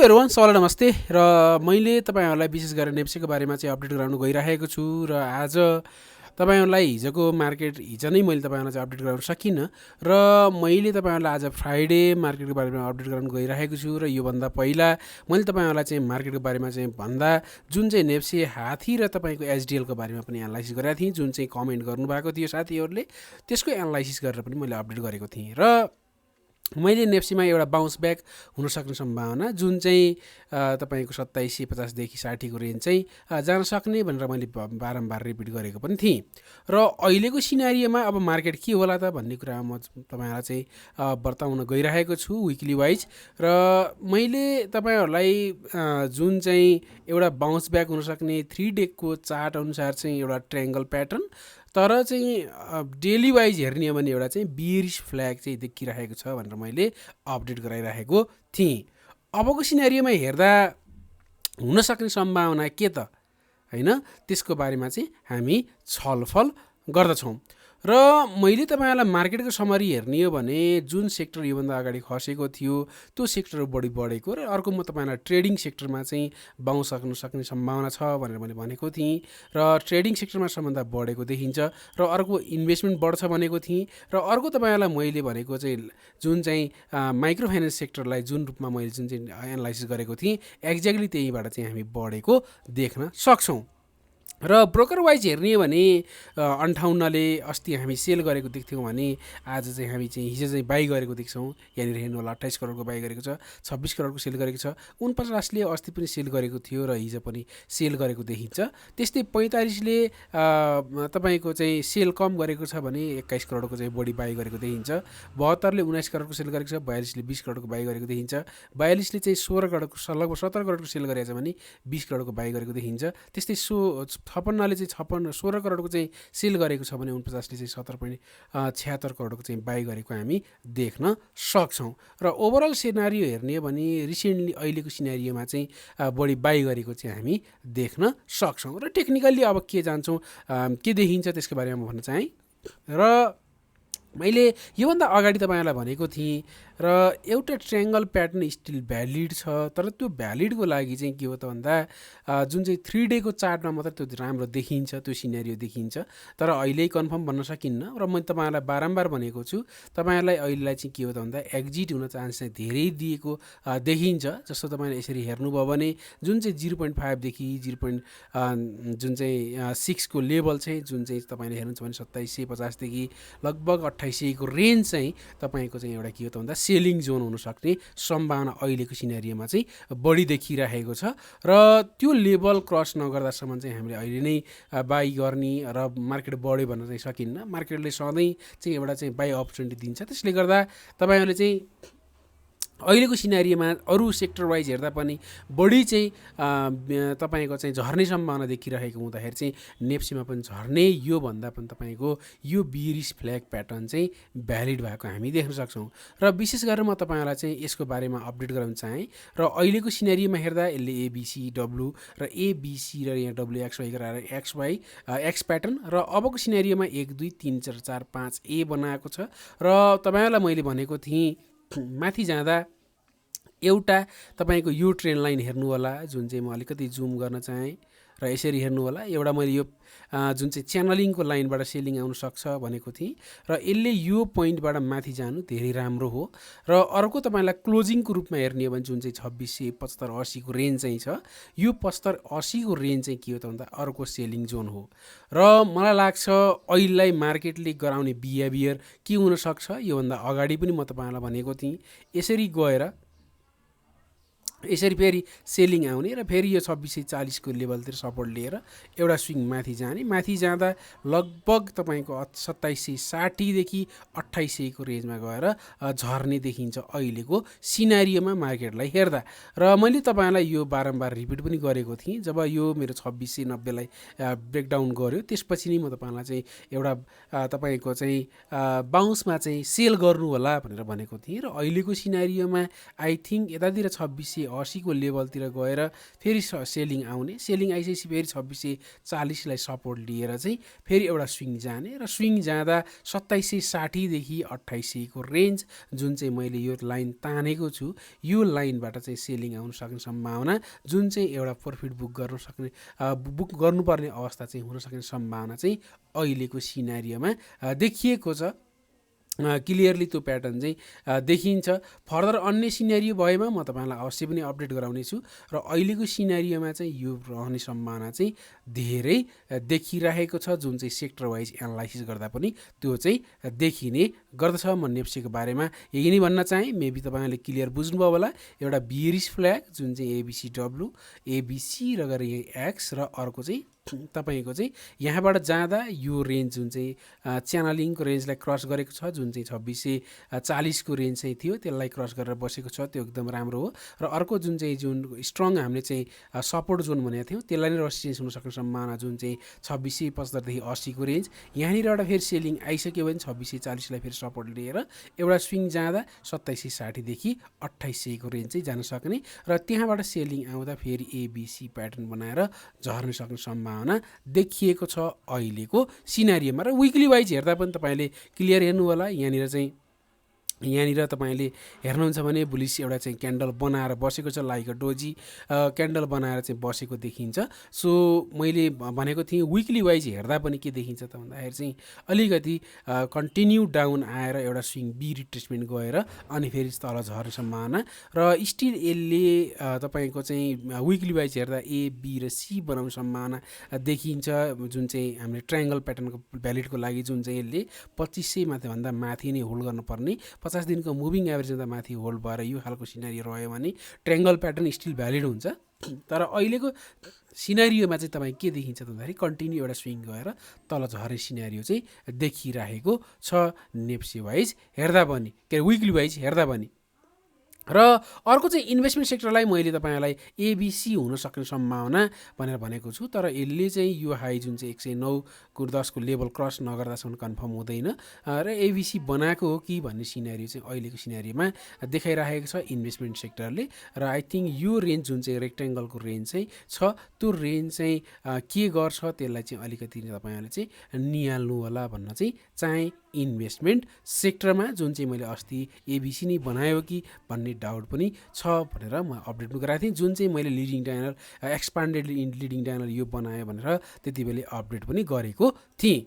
Everyone, सबैलाई नमस्ते। र मैले तपाईँहरूलाई विशेष गरेर नेप्सीको बारेमा चाहिँ अपडेट गराउन गइरहेको छु। र आज तपाईँहरूलाई हिजोको मार्केट हिजो नै मैले तपाईँहरूलाई चाहिँ अपडेट गराउन सकिनँ र मैले तपाईँहरूलाई आज फ्राइडे मार्केटको बारेमा अपडेट गराउन गइरहेको छु। र योभन्दा पहिला मैले तपाईँहरूलाई चाहिँ मार्केटको बारेमा चाहिँ भन्दा जुन चाहिँ नेप्सी हाथी र तपाईँको एचडिएलको बारेमा पनि एनालाइसिस गरेको थिएँ, जुन चाहिँ कमेन्ट गर्नुभएको थियो साथीहरूले, त्यसको एनालाइसिस गरेर पनि मैले अपडेट गरेको थिएँ। र मैले नेप्सीमा एउटा बाउन्स ब्याक हुनसक्ने सम्भावना जुन चाहिँ तपाईँको 2750देखि 60को रेन्ज चाहिँ जान सक्ने भनेर मैले बारम्बार रिपिट गरेको पनि थिएँ। र अहिलेको सिनारियोमा अब मार्केट के होला त भन्ने कुरा म तपाईँहरूलाई चाहिँ बताउन गइरहेको छु विकली वाइज। र मैले तपाईँहरूलाई जुन चाहिँ एउटा बाउन्स ब्याक हुनसक्ने 3 डेको चार्ट अनुसार चाहिँ एउटा ट्रायङ्गल प्याटर्न, तर चाहिँ डेली वाइज हेर्ने हो भने एउटा चाहिँ बियरिश फ्ल्याग चाहिँ देखिरहेको छ भनेर मैले अपडेट गराइरहेको थिएँ। अबको सिनारियोमा हेर्दा हुनसक्ने सम्भावना के त होइन, त्यसको बारेमा चाहिँ हामी छलफल गर्दछौँ। र मैले तपाईँहरूलाई मार्केटको समरी हेर्ने हो भने जुन सेक्टर योभन्दा अगाडि खसेको थियो त्यो सेक्टर बढी बढेको, र अर्को म तपाईँलाई ट्रेडिङ सेक्टरमा चाहिँ बाउन्स सक्ने सम्भावना छ भनेर मैले भनेको थिएँ। र ट्रेडिङ सेक्टरमा सबभन्दा बढेको देखिन्छ। र अर्को इन्भेस्टमेन्ट बढ्छ भनेको थिएँ। र अर्को तपाईँहरूलाई मैले भनेको चाहिँ जुन चाहिँ माइक्रो फाइनेन्स सेक्टरलाई जुन रूपमा मैले जुन चाहिँ एनालाइसिस गरेको थिएँ, एक्ज्याक्टली त्यहीबाट चाहिँ हामी बढेको देख्न सक्छौँ। र ब्रोकर वाइज हेर्ने हो भने 58ले अस्ति हामी सेल गरेको देख्थ्यौँ भने आज चाहिँ हामी चाहिँ हिजो चाहिँ बाई गरेको देख्छौँ। यहाँनिर हेर्नु होला 28 करोडको बाई गरेको छ, 26 करोडको सेल गरेको छ। 49ले अस्ति पनि सेल गरेको थियो र हिजो पनि सेल गरेको देखिन्छ। त्यस्तै 45ले तपाईँको चाहिँ सेल कम गरेको छ भने 21 करोडको चाहिँ बढी बाई गरेको देखिन्छ। 72ले 19 करोडको सेल गरेको छ, 42ले 20 करोडको बाई गरेको देखिन्छ। 42ले चाहिँ 16 करोडको लगभग 17 करोडको सेल गरेको छ भने 20 करोडको बाई गरेको देखिन्छ। त्यस्तै 56ले चाहिँ 16 करोडको चाहिँ सेल गरेको छ भने 49ले चाहिँ 17.76 करोडको चाहिँ बाई गरेको हामी देख्न सक्छौँ। र ओभरअल सिनारियो हेर्ने हो भने रिसेन्टली अहिलेको सिनारियोमा चाहिँ बढी बाई गरेको चाहिँ हामी देख्न सक्छौँ। र टेक्निकल्ली अब के जान्छौँ, के देखिन्छ त्यसको बारेमा भन्न चाहेँ। र मैले योभन्दा अगाडि तपाईँहरूलाई भनेको थिएँ र एउटा ट्रायङ्गल प्याटर्न स्टिल भ्यालिड छ, तर त्यो भ्यालिडको लागि चाहिँ के हो त भन्दा जुन चाहिँ 3 डेको चार्टमा मात्रै त्यो राम्रो देखिन्छ, त्यो सिनेरियो देखिन्छ। तर अहिले कन्फर्म भन्न सकिन्न। र मैले तपाईँहरूलाई बारम्बार भनेको छु, तपाईँहरूलाई अहिलेलाई चाहिँ के हो त भन्दा एक्जिट हुन चान्स चाहिँ धेरै दिएको देखिन्छ। जस्तो तपाईँले यसरी हेर्नुभयो भने जुन चाहिँ 0.5देखि जुन चाहिँ 6को लेभल चाहिँ जुन चाहिँ तपाईँले हेर्नुहुन्छ भने 2750देखि लगभग 2800को रेन्ज चाहिँ तपाईँको चाहिँ एउटा के हो त भन्दा सेलिङ जोन हुनसक्ने सम्भावना अहिलेको सिनेरियोमा चाहिँ बढी देखिरहेको छ। र त्यो लेभल क्रस नगर्दासम्म चाहिँ हामीले अहिले नै बाई गर्ने र मार्केट बढ्यो भन्न चाहिँ सकिन्न। मार्केटले सधैँ चाहिँ एउटा चाहिँ बाई अपर्च्युनिटी दिन्छ। त्यसले गर्दा तपाईँहरूले चाहिँ अहिलेको सिनारियोमा अरू सेक्टर वाइज हेर्दा पनि बढी चाहिँ तपाईँको चाहिँ झर्ने सम्भावना देखिरहेको हुँदाखेरि चाहिँ नेप्सीमा पनि झर्ने यो भन्दा पनि तपाईँको यो बियरिश फ्ल्याग प्याटर्न चाहिँ भ्यालिड भएको हामी देख्न सक्छौँ। र विशेष गरेर म तपाईँहरूलाई चाहिँ यसको बारेमा अपडेट गराउन चाहेँ। र अहिलेको सिनारियोमा हेर्दा यसले एबिसी डब्लु र एबिसी र यहाँ डब्लुएक्सवाई गरेर एक्स प्याटर्न, र अबको सिनारियोमा 1 2 3 4 4 5 ए बनाएको छ। र तपाईँहरूलाई मैले भनेको थिएँ माथि जाँदा एउटा तपाईँको यो ट्रेन्ड लाइन हेर्नु होला, जुन चाहिँ म अलिकति जुम गर्न चाहेँ। र यसरी हेर्नु होला, एउटा मैले यो जुन चाहिँ च्यानलिङको लाइनबाट सेलिङ आउन सक्छ भनेको थिएँ। र यसले यो पोइन्टबाट माथि जानु धेरै राम्रो हो। र अर्को तपाईँलाई क्लोजिङको रूपमा हेर्ने हो भने जुन चाहिँ 2675-80को रेन्ज चाहिँ छ, यो 75-80को रेन्ज चाहिँ के हो त भन्दा अर्को सेलिङ जोन हो। र मलाई लाग्छ अहिलेलाई मार्केटले गराउने बिहेभियर के हुनसक्छ, योभन्दा अगाडि पनि म तपाईँलाई भनेको थिएँ यसरी गएर यसरी फेरि सेलिङ आउने र फेरि यो 2640को लेभलतिर सपोर्ट लिएर एउटा स्विङ माथि जाने, माथि जाँदा लगभग तपाईँको 2760देखि 2800को रेन्जमा गएर झर्ने देखिन्छ अहिलेको सिनारियोमा मार्केटलाई हेर्दा। र मैले तपाईँलाई यो बारम्बार रिपिट पनि गरेको थिएँ, जब यो मेरो 2690लाई ब्रेकडाउन गर्यो त्यसपछि नै म तपाईँलाई चाहिँ एउटा तपाईँको चाहिँ बाउन्समा चाहिँ सेल गर्नु होला भनेर भनेको थिएँ। र अहिलेको सिनारियोमा आई थिङ्क यतातिर 26 2680 को लेभलतिर गएर फेरि सेलिङ आउने, सेलिङ आइसकेपछि फेरि 2640 लाई सपोर्ट लिएर चाहिँ फेरि एउटा स्विङ जाने र स्विङ जाँदा 2760 देखि 2800 को रेन्ज जुन चाहिँ मैले यो लाइन तानेको छु, यो लाइनबाट चाहिँ सेलिङ आउन सक्ने सम्भावना, जुन चाहिँ एउटा प्रफिट बुक गर्नुपर्ने अवस्था चाहिँ हुन सक्ने सम्भावना चाहिँ अहिलेको सिनारियोमा देखिएको छ। क्लियरली त्यो प्याटर्न चाहिँ देखिन्छ। फर्दर अन्य सिनेरियो भएमा म तपाईँलाई अवश्य पनि अपडेट गराउने छु र अहिलेको सिनेरियोमा चाहिँ यो रहने सम्भावना चाहिँ धेरै देखिरहेको छ, जुन चाहिँ सेक्टर वाइज एनालाइसिस गर्दा पनि त्यो चाहिँ देखिने गर्दछ। म नेप्सीको बारेमा यही नै भन्न चाहेँ। मेबी तपाईँले क्लियर बुझ्नुभयो होला। एउटा बियरिश फ्ल्याग जुन चाहिँ एबिसिडब्लु, एबिसी र गरेर यहाँ एक्स र अर्को चाहिँ तपाईँको चाहिँ यहाँबाट जाँदा यो रेन्ज जुन चाहिँ च्यानलिङको रेन्जलाई क्रस गरेको छ, जुन चाहिँ 2640 को रेन्ज चाहिँ थियो, त्यसलाई क्रस गरेर बसेको छ, त्यो एकदम राम्रो हो। र अर्को जुन स्ट्रङ हामीले चाहिँ सपोर्ट जोन भनेको थियौँ, त्यसलाई नै रेसिस्टेन्स हुनसक्ने सम्भावना जुन चाहिँ 2675 देखि 80 को रेन्ज, यहाँनिर एउटा फेरि सेलिङ आइसक्यो भने 2640 लाई फेरि सपोर्ट लिएर एउटा स्विङ जाँदा 2760 देखि 2800 को रेन्ज चाहिँ जान सक्ने र त्यहाँबाट सेलिङ आउँदा फेरि एबिसी प्याटर्न बनाएर झर्न सक्ने सम्भावना देखिएको छ अहिलेको सिनारियोमा। र विकली वाइज हेर्दा पनि तपाईँले क्लियर हेर्नु होला। यहाँनिर तपाईँले हेर्नुहुन्छ भने बुलिस एउटा चाहिँ क्यान्डल बनाएर बसेको छ, लाइक अ डोजी क्यान्डल बनाएर चाहिँ बसेको देखिन्छ। सो मैले भनेको थिएँ विकली वाइज हेर्दा पनि के देखिन्छ त भन्दाखेरि चाहिँ अलिकति कन्टिन्यू डाउन आएर एउटा स्विङ बी रिट्रेसमेन्ट गएर अनि फेरि तल झर्ने सम्भावना र स्टिल यसले तपाईँको चाहिँ विकली वाइज हेर्दा ए बी र सी बनाउने सम्भावना देखिन्छ, जुन चाहिँ हामीले ट्रायङ्गल प्याटर्नको भ्यालिडको लागि जुन चाहिँ यसले 2500 भन्दा माथि नै होल्ड गर्नुपर्ने, 50 दिनको मुभिङ एभरेजभन्दा माथि होल्ड भएर यो खालको सिनारियो रह्यो भने ट्रायङ्गल प्याटर्न स्टिल भ्यालिड हुन्छ। तर अहिलेको सिनारियोमा चाहिँ तपाईँ के देखिन्छ त भन्दाखेरि कन्टिन्यू एउटा स्विङ गएर तल झर्ने सिनारियो चाहिँ देखिरहेको छ नेप्सी वाइज हेर्दा पनि, के अरे विकली वाइज हेर्दा पनि। र अर्को चाहिँ इन्भेस्टमेन्ट सेक्टरलाई मैले तपाईँलाई एबिसी हुन सक्ने सम्भावना भनेर भनेको छु, तर यसले चाहिँ यो हाई जुन चाहिँ 109 को 10 को लेभल क्रस नगर्दासम्म कन्फर्म हुँदैन र एबिसी बनाएको हो कि भन्ने सिनारियो चाहिँ अहिलेको सिनारियोमा देखाइरहेको छ इन्भेस्टमेन्ट सेक्टरले। र आई थिङ्क यो रेन्ज जुन चाहिँ रेक्टेङ्गलको रेन्ज चाहिँ छ, त्यो रेन्ज चाहिँ के गर्छ त्यसलाई चाहिँ अलिकति तपाईँहरूले चाहिँ निहाल्नु होला भन्न चाहिँ चाहेँ। इन्भेस्टमेन्ट सेक्टरमा जुन चाहिँ मैले अस्ति एबिसी नै बनायो कि भन्ने डाउट पनि छ भनेर म अपडेट गराएको थिएँ, जुन चाहिँ मैले लिडिङ डायनल एक्सपान्डेड लिडिङ डायनल यो बनायो भनेर त्यति बेला अपडेट पनि गरेको थिएँ।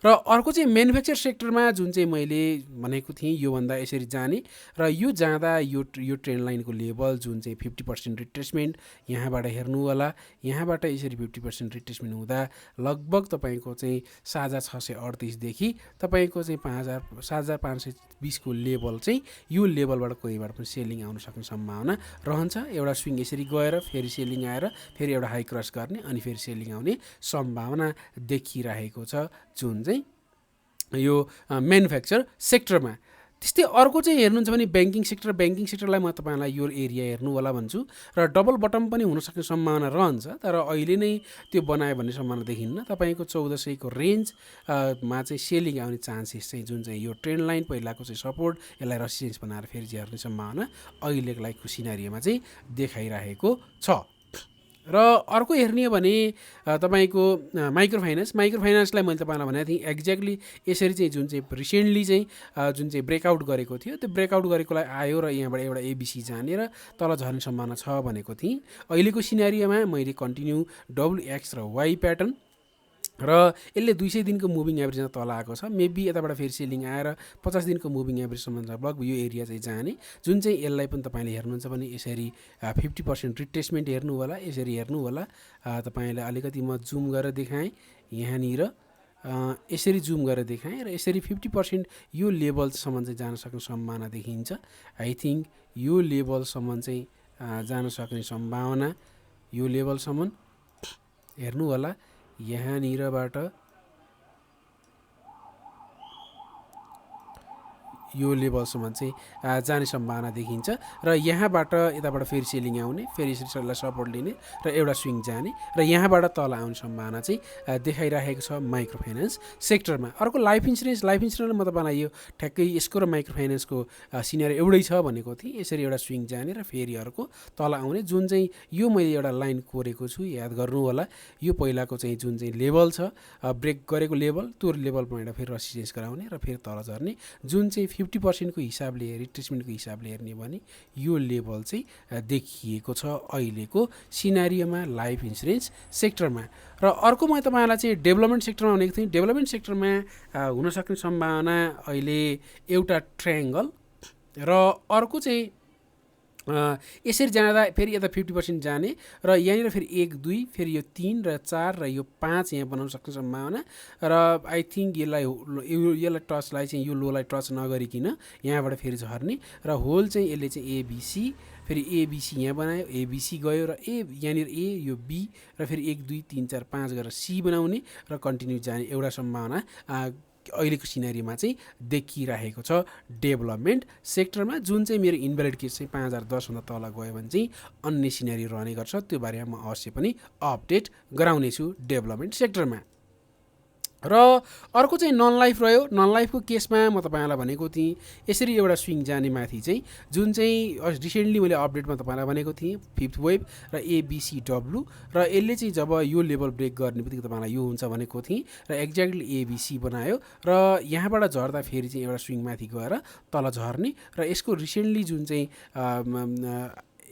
र अर्को चाहिँ म्यानुफ्याक्चर सेक्टरमा जुन चाहिँ मैले भनेको थिएँ योभन्दा यसरी जाने र यो जाँदा यो ट्रेन्ड लाइनको लेभल जुन चाहिँ 50% रिट्रेसमेन्ट यहाँबाट हेर्नु होला। यहाँबाट यसरी 50% रिट्रेसमेन्ट हुँदा लगभग तपाईँको चाहिँ 7638 देखि तपाईँको चाहिँ 7520 को लेभल चाहिँ यो लेभलबाट कहीँबाट पनि सेलिङ आउन सक्ने सम्भावना रहन्छ। एउटा स्विङ यसरी गएर फेरि सेलिङ आएर फेरि एउटा हाई क्रस गर्ने अनि फेरि सेलिङ आउने सम्भावना देखिरहेको छ जुन चाहिँ यो म्यानुफ्याक्चर सेक्टरमा। त्यस्तै अर्को चाहिँ हेर्नुहुन्छ भने ब्याङ्किङ सेक्टरलाई म तपाईँलाई यो एरिया हेर्नु होला भन्छु र डबल बटम पनि हुनसक्ने सम्भावना रहन्छ, तर अहिले नै त्यो बनायो भन्ने सम्भावना देखिन्न। तपाईँको 1400 को रेन्जमा चाहिँ सेलिङ आउने चान्सेस चाहिँ जुन चाहिँ यो ट्रेन्ड लाइन पहिलाको चाहिँ सपोर्ट यसलाई रेसिस्टेन्स बनाएर फेरि झर्ने सम्भावना अहिलेको लाइकको सिनारियोमा चाहिँ देखाइरहेको छ। र अर्को हेर्ने भने तपाईँको माइक्रो फाइनेन्सलाई मैले तपाईँलाई भनेको थिएँ एक्ज्याक्टली यसरी चाहिँ जुन चाहिँ रिसेन्टली चाहिँ जुन चाहिँ ब्रेकआउट गरेको थियो, त्यो ब्रेकआउट गरेकोलाई आयो र यहाँबाट एउटा एबिसी जाने र तल झर्ने सम्भावना छ भनेको थिएँ। अहिलेको सिनारियोमा मैले कन्टिन्यू WX र Y प्याटर्न र यसले 200 दिनको मुभिङ एभरेजमा तल आएको छ, मेबी यताबाट फेरि सेलिङ आएर 50 दिनको मुभिङ एभरेजसम्म लगभग यो एरिया चाहिँ जाने, जुन चाहिँ यसलाई पनि तपाईँले हेर्नुहुन्छ भने यसरी 50% रिट्रेसमेन्ट हेर्नु होला, यसरी हेर्नु होला। तपाईँले अलिकति म जुम गरेर देखाएँ, यहाँनिर यसरी जुम गरेर देखाएँ र यसरी 50% यो लेभलसम्म चाहिँ जान सक्ने सम्भावना देखिन्छ। आई थिङ्क यो लेभलसम्म चाहिँ जान सक्ने सम्भावना, यो लेभलसम्म हेर्नु होला। यहाँनिरबाट यो लेभलसम्म चाहिँ जाने सम्भावना देखिन्छ र यहाँबाट यताबाट फेरि सेलिङ आउने, फेरि यसलाई सपोर्ट लिने र एउटा स्विङ जाने र यहाँबाट तल आउने सम्भावना चाहिँ देखाइरहेको छ माइक्रो फाइनेन्स सेक्टरमा। अर्को लाइफ इन्सुरेन्सले म तपाईँलाई यो ठ्याक्कै यसको र माइक्रो फाइनेन्सको सिनेरियो एउटै छ भनेको थिएँ। यसरी एउटा स्विङ जाने र फेरि अर्को तल आउने, जुन चाहिँ यो मैले एउटा लाइन कोरेको छु, याद गर्नु होला। यो पहिलाको चाहिँ जुन चाहिँ लेभल छ, ब्रेक गरेको लेभल, त्यो लेभलमा एउटा फेरि रेसिस्टेन्स गराउने र फेरि तल झर्ने, जुन चाहिँ 50% को हिसाबले रिट्रेसमेन्टको हिसाबले हेर्ने भने यो लेभल चाहिँ देखिएको छ अहिलेको सिनारियोमा लाइफ इन्सुरेन्स सेक्टरमा। र अर्को म तपाईँलाई चाहिँ डेभलपमेन्ट सेक्टरमा भनेको थिएँ। डेभलपमेन्ट सेक्टरमा हुनसक्ने सम्भावना अहिले एउटा ट्रायङ्गल र अर्को चाहिँ यसरी जाँदा फेरि यता 50% जाने र यहाँनिर फेरि 1 2 फेरि यो 3 र 4 र यो 5 यहाँ बनाउन सक्ने सम्भावना र आई थिङ्क यसलाई टचलाई चाहिँ यो लोलाई टच नगरिकन यहाँबाट फेरि झर्ने र होल चाहिँ यसले चाहिँ एबिसी, फेरि एबिसी यहाँ बनायो, एबिसी गयो र यहाँनिर ए, यो बी र फेरि 1 2 3 4 5 गरेर सी बनाउने र कन्टिन्यू जाने एउटा सम्भावना अहिलेको सिनेरियोमा चाहिँ देखिरहेको छ डेभलपमेन्ट सेक्टरमा। जुन चाहिँ मेरो इन्भ्यालिड केस चाहिँ 5010 भन्दा तल गयो भने चाहिँ अन्य सिनेरियो रहने गर्छ। त्यो बारेमा म अवश्य पनि अपडेट गराउनेछु डेभलपमेन्ट सेक्टरमा। र अर्को चाहिँ नन लाइफ रह्यो। नन लाइफको केसमा म तपाईँलाई भनेको थिएँ यसरी एउटा स्विङ जाने माथि चाहिँ, जुन चाहिँ रिसेन्टली मैले अपडेटमा तपाईँलाई भनेको थिएँ 5th वेभ र एबिसिडब्लु, र यसले चाहिँ जब यो लेभल ब्रेक गर्ने बित्तिकै तपाईँलाई यो हुन्छ भनेको थिएँ र एक्ज्याक्टली एबिसी बनायो र यहाँबाट झर्दा फेरि चाहिँ एउटा स्विङ माथि गएर तल झर्ने र यसको रिसेन्टली जुन चाहिँ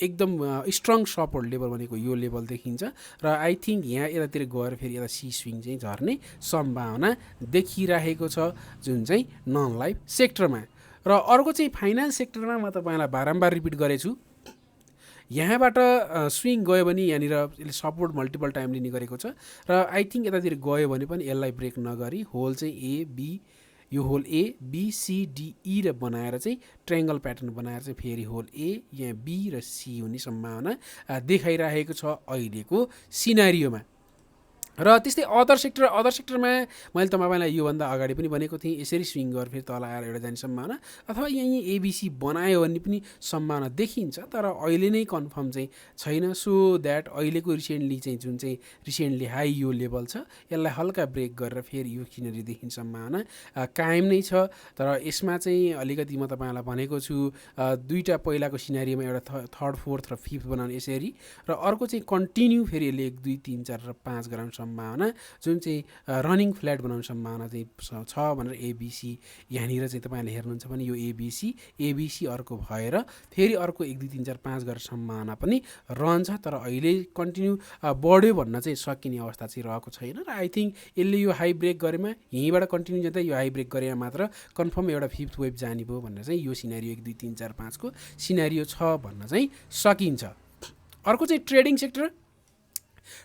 एकदम स्ट्रङ सपोर्ट लेभल भनेको यो लेभल देखिन्छ र आई थिङ्क यहाँ यतातिर गएर फेरि यता सी स्विङ चाहिँ झर्ने सम्भावना देखिरहेको छ जुन चाहिँ नन लाइफ सेक्टरमा। र अर्को चाहिँ फाइनेन्स सेक्टरमा म तपाईँलाई बारम्बार रिपिट गरेछु, यहाँबाट स्विङ गयो भने यहाँनिर यसले सपोर्ट मल्टिपल टाइम लिने गरेको छ र आई थिङ्क यतातिर गयो भने पनि यसलाई ब्रेक नगरी होल चाहिँ ए बी, यो होल A B C D E र बनाएर चाहिँ ट्रायङ्गल प्याटर्न बनाएर चाहिँ फेरि होल ए, यहाँ बी र सी हुने सम्भावना देखाइरहेको छ अहिलेको सिनारियोमा। र त्यस्तै अदर सेक्टरमा मैले तपाईँलाई योभन्दा अगाडि पनि भनेको थिएँ यसरी स्विङ गरेर फेरि तल आएर एउटा जाने सम्भावना अथवा यहीँ एबिसी बनायो भने पनि सम्भावना देखिन्छ, तर अहिले नै कन्फर्म चाहिँ छैन। सो द्याट अहिलेको रिसेन्टली चाहिँ जुन चाहिँ रिसेन्टली हाई यो लेभल छ यसलाई हल्का ब्रेक गरेर फेरि यो सिनेरियो देखिने सम्भावना कायम नै छ। तर यसमा चाहिँ अलिकति म तपाईँलाई भनेको छु दुईवटा पहिलाको सिनेरियोमा एउटा 3rd 4th र 5th बनाउने यसरी, र अर्को चाहिँ कन्टिन्यू फेरि यसले 1 2 3 4 र 5 गराउने सम्भावना, जुन चाहिँ रनिङ फ्ल्याट बनाउने सम्भावना चाहिँ छ भनेर एबिसी यहाँनिर चाहिँ तपाईँले हेर्नुहुन्छ भने यो एबिसी अर्को भएर फेरि अर्को 1 2 3 4 5 गरेर सम्भावना पनि रहन्छ। तर अहिले कन्टिन्यू बढ्यो भन्न चाहिँ सकिने अवस्था चाहिँ रहेको छैन र आई थिङ्क यसले यो हाई ब्रेक गरेमा यहीँबाट कन्टिन्यू जाँदा यो हाई ब्रेक गरेमा मात्र कन्फर्म एउटा 5th वेभ जाने भयो भनेर चाहिँ यो सिनेरियो 1 2 3 4 5 को सिनेरियो छ भन्न चाहिँ सकिन्छ। अर्को चाहिँ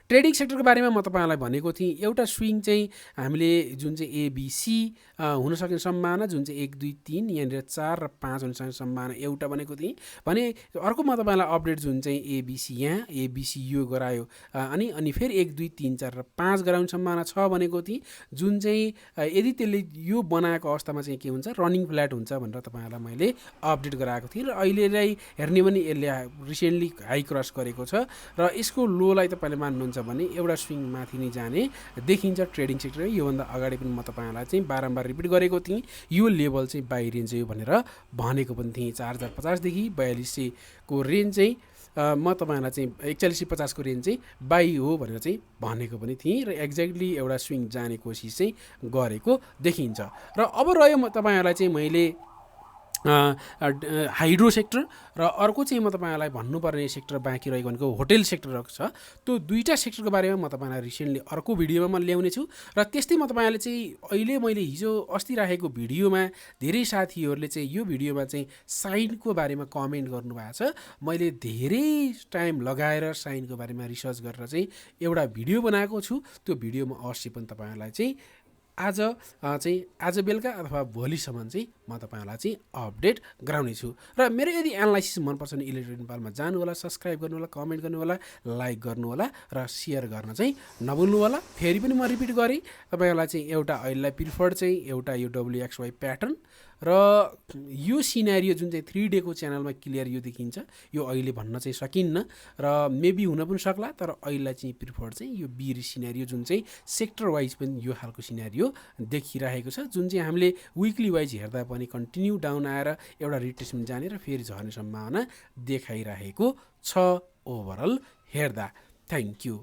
ट्रेडिङ सेक्टरको बारेमा म तपाईँलाई भनेको थिएँ एउटा स्विङ चाहिँ हामीले जुन चाहिँ एबिसी हुनसक्ने सम्भावना, जुन चाहिँ 1 2 3 यहाँनिर 4 र 5 हुनसक्ने सम्भावना एउटा भनेको थिएँ भने अर्को म तपाईँलाई अपडेट जुन चाहिँ एबिसी यहाँ एबिसी यो गरायो अनि फेरि 1 2 3 4 र 5 गराउने सम्भावना छ भनेको थिएँ, जुन चाहिँ यदि त्यसले यो बनाएको अवस्थामा चाहिँ के हुन्छ रनिङ फ्ल्याट हुन्छ भनेर तपाईँलाई मैले अपडेट गराएको थिएँ। र अहिलेलाई हेर्ने भने यसले रिसेन्टली हाई क्रस गरेको छ र यसको लोलाई तपाईँले मान्नुहुन्छ भने एउटा स्विङ माथि नै जाने देखिन्छ ट्रेडिङ सेक्टर। योभन्दा अगाडि पनि म तपाईँलाई चाहिँ बारम्बार रिपिट गरेको थिएँ यो लेभल चाहिँ बाई रेन्ज हो भनेर भनेको पनि थिएँ। 4050 देखि 4200 को रेन्ज चाहिँ म तपाईँलाई चाहिँ 4150 को रेन्ज चाहिँ बाई हो भनेर चाहिँ भनेको पनि थिएँ र एक्ज्याक्टली एउटा स्विङ जाने कोसिस चाहिँ गरेको देखिन्छ। र अब रह्यो म तपाईँहरूलाई चाहिँ मैले हाइड्रो सेक्टर र अर्को चाहिँ म तपाईँलाई भन्नुपर्ने सेक्टर बाँकी रहेको भनेको होटेल सेक्टर छ। त्यो दुईवटा सेक्टरको बारेमा म तपाईँलाई रिसेन्टली अर्को भिडियोमा म ल्याउने छु। र त्यस्तै म तपाईँलाई चाहिँ अहिले मैले हिजो अस्ति राखेको भिडियोमा धेरै साथीहरूले चाहिँ यो भिडियोमा चाहिँ साइनको बारेमा कमेन्ट गर्नुभएको छ। मैले धेरै टाइम लगाएर साइनको बारेमा रिसर्च गरेर चाहिँ एउटा भिडियो बनाएको छु। त्यो भिडियोमा अवश्य पनि तपाईँहरूलाई चाहिँ आज बेलुका अथवा भोलिसम्म चाहिँ म तपाईँहरूलाई चाहिँ अपडेट गराउने छु। र मेरो यदि एनालाइसिस मनपर्छ भने इलेक्ट्रोनिक नेपालमा जानु होला, सब्सक्राइब गर्नु होला, कमेन्ट गर्नु होला, लाइक गर्नु होला र सेयर गर्न चाहिँ नभुल्नु होला। फेरि पनि म रिपिट गरेँ तपाईँहरूलाई चाहिँ एउटा अहिलेलाई प्रिफर्ड चाहिँ एउटा यो WXY प्याटर्न र यो सिनेरियो जुन चाहिँ 3 डेको च्यानलमा क्लियर यो देखिन्छ, यो अहिले भन्न चाहिँ सकिन्न र मेबी हुन पनि सक्ला, तर अहिले चाहिँ प्रिफर चाहिँ यो बी सिनेरियो जुन चाहिँ सेक्टर वाइज पनि यो खालको सिनेरियो देखिरहेको छ, जुन चाहिँ हामीले विकली वाइज हेर्दा पनि कन्टिन्यू डाउन आएर एउटा रिट्रेसमेन्ट जाने र फेरि झर्ने सम्भावना देखाइरहेको छ ओभरअल हेर्दा। Thank you.